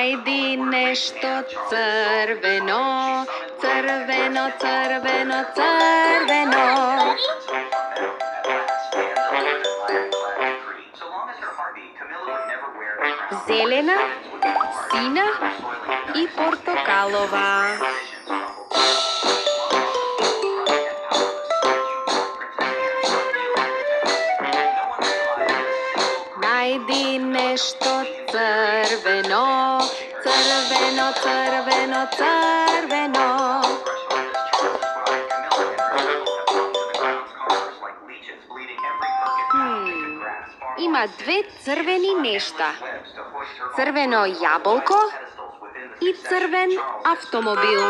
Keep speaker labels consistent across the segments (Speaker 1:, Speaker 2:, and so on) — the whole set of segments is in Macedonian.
Speaker 1: Најди нешто црвено, црвено, црвено, црвено. Зелена, сина и портокалова. Најди нешто црвено, црвено, црвено, црвено. Има две црвени нешта. Црвено јаболко и црвен автомобил.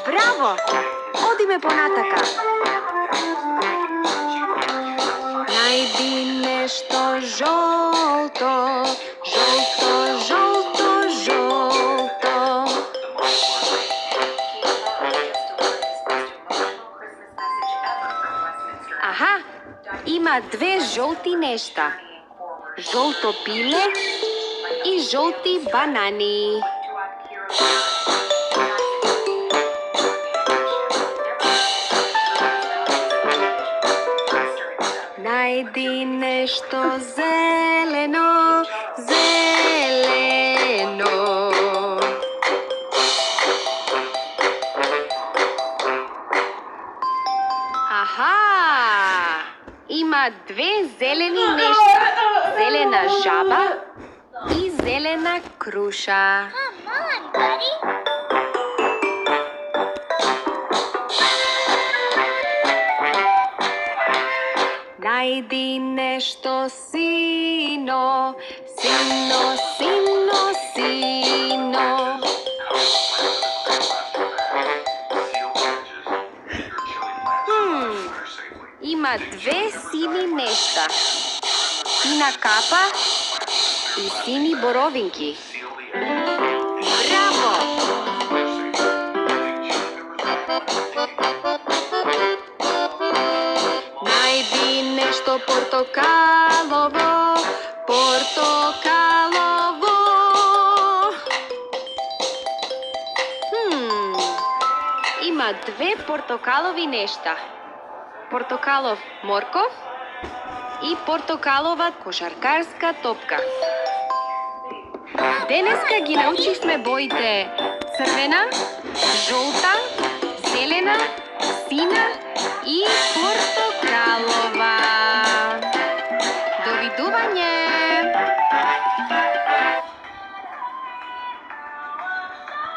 Speaker 1: Браво! Одиме понатака. Најди нешто жолто, жолто, жолто, жолто. Аха, има две жолти нешта. Жолто пиле и жолти банани. Најди нешто зелено, зелено. Аха! Има две зелени нешта. Зелена жаба и зелена круша. Најди нешто сино, сино, сино, сино. Има две сини нешта. Сина капа и сини боровинки. Браво! Најди нешто портокалово, портокалово. Има две портокалови нешта. Портокалов морков и портокалова кошаркарска топка. Денеска ги научивме боите црвена, жолта, зелена, сина и портокалова.